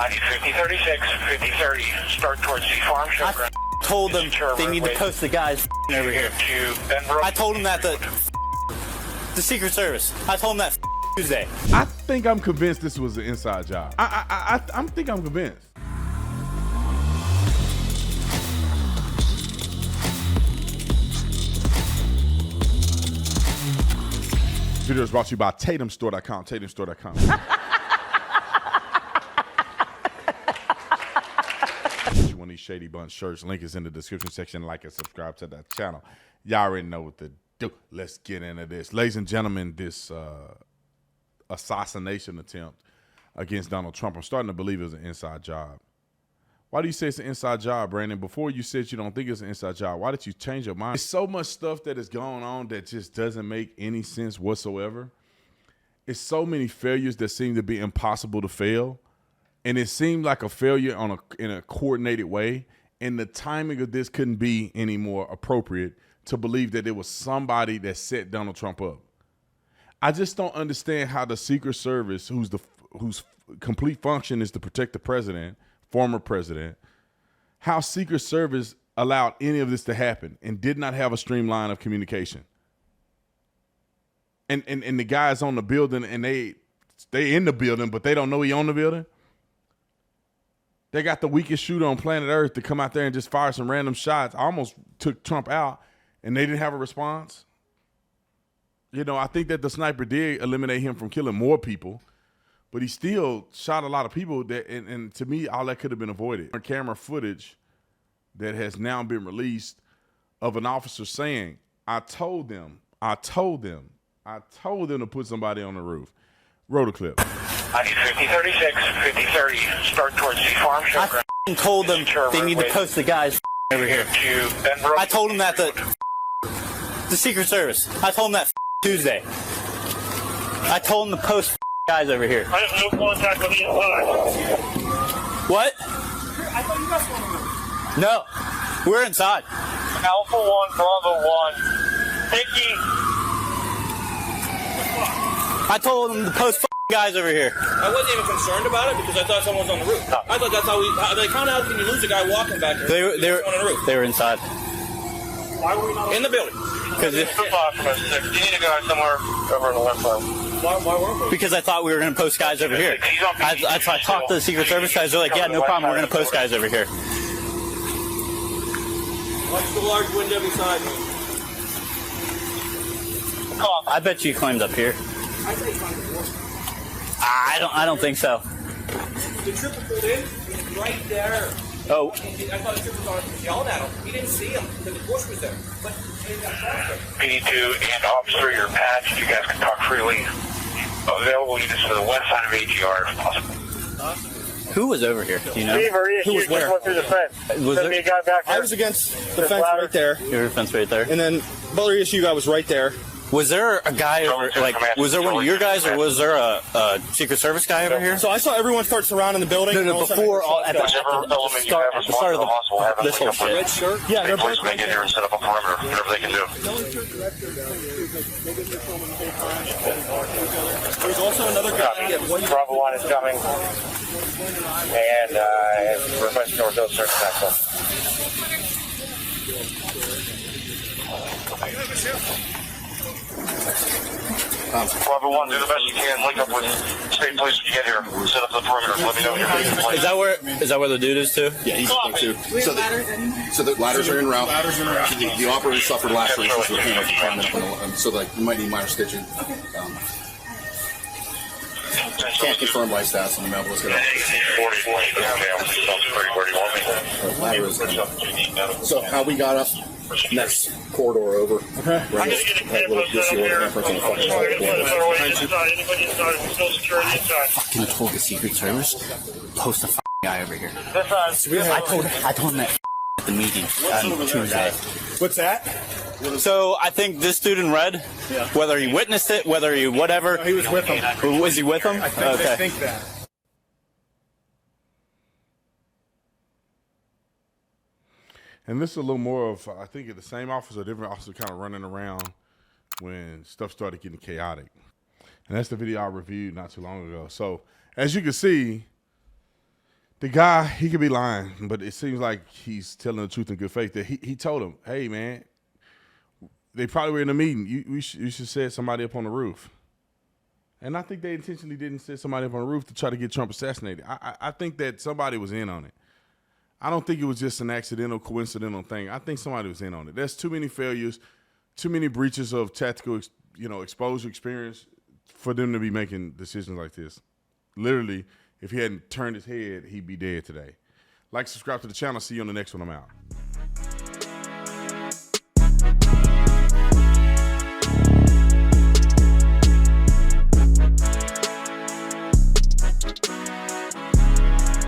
I need 5036, 5030. Start towards the farm showground. I told them they need to post the guys over here. I told them that the Secret Service. I told them that Tuesday. I think I'm convinced this was an inside job. I think I'm convinced. This video is brought to you by TatumStore.com. TatumStore.com. One of these Shady Bunch shirts. Link is in the description section. Like and subscribe to that channel. Y'all already know what to do. Let's get into this. Ladies and gentlemen, this assassination attempt against Donald Trump, I'm starting to believe it was an inside job. Why do you say it's an inside job, Brandon? Before you said you don't think it's an inside job, why did you change your mind? There's so much stuff that is going on that just doesn't make any sense whatsoever. It's so many failures that seem to be impossible to fail. And it seemed like a failure in a coordinated way. And the timing of this couldn't be any more appropriate to believe that it was somebody that set Donald Trump up. I just don't understand how the Secret Service, whose complete function is to protect the president, former president, how Secret Service allowed any of this to happen and did not have a streamline of communication. And the guys on the building, and they in the building, but they don't know he on the building. They got the weakest shooter on planet Earth to come out there and just fire some random shots. I almost took Trump out, and they didn't have a response. You know, I think that the sniper did eliminate him from killing more people, but he still shot a lot of people. And to me, all that could have been avoided. Camera footage that has now been released of an officer saying, I told them to put somebody on the roof. Roll the clip. I need 5036, 5030. Start towards the farm showground. I told them they need to post the guys over here. I told them that the Secret Service. I told them that Tuesday. I told them to post guys over here. I have no contact with the inside. What? I thought you guys were No, we're inside. Alpha 1, Bravo 1. Hickey. I told them to post guys over here. I wasn't even concerned about it because I thought someone was on the roof. I thought that's how how can you lose a guy walking back there? They were inside. Why were we not in the building? Because you need to go somewhere over on the left side. Why weren't we? Because I thought we were going to post guys over here. I talked to the Secret Service guys. They're like, yeah, no problem. We're going to post guys over here. Watch the large window beside me. I bet you climbed up here. I say climbed the door. I don't think so. The trooper pulled in. He was right there. Oh. I thought the trooper was yelling at him. He didn't see him because the bush was there. But PD2 and Officer, your patch. You guys can talk freely. Available units to the west side of AGR if possible. Who was over here? Do you know? Who was where? Was there? A guy back there. I was against the fence right there. Your fence right there. And then Butler issue guy was right there. Was there a guy over, was there one of your guys, or was there a Secret Service guy over here? So I saw everyone start surrounding the building. No, before, at the start of this whole shit. Red shirt? Yeah, they're both right there and set up a perimeter, whatever they can do. There's also another guy. Bravo 1 is coming. And request north of search Bravo 1, do the best you can. Link up with state police when you get here. Set up the perimeter. Let me know when you're ready to play. Is that where the dude is too? Yeah, he's there too. So the ladders are in route. The operator suffered lacerations with him, so like you might need minor stitching. Can't confirm life stats on the map. Let's get up. 40, so how we got up next corridor over. Okay. Right. That little handprints on the fucking told the Secret Service, post a guy over here. I told him that at the meeting on Tuesday. What's that? So I think this dude in red, whether he witnessed it, whether he whatever. No, he was with him. Was he with him? I think that. And this is a little more of, I think, the same officer, different officer kind of running around when stuff started getting chaotic. And that's the video I reviewed not too long ago. So as you can see, The guy, he could be lying, but it seems like he's telling the truth in good faith. That he told him, hey, man, they probably were in a meeting. You should set somebody up on the roof. And I think they intentionally didn't set somebody up on the roof to try to get Trump assassinated. I think that somebody was in on it. I don't think it was just an accidental, coincidental thing. I think somebody was in on it. There's too many failures, too many breaches of tactical, exposure experience for them to be making decisions like this. Literally, if he hadn't turned his head, he'd be dead today. Like, subscribe to the channel. See you on the next one. I'm out.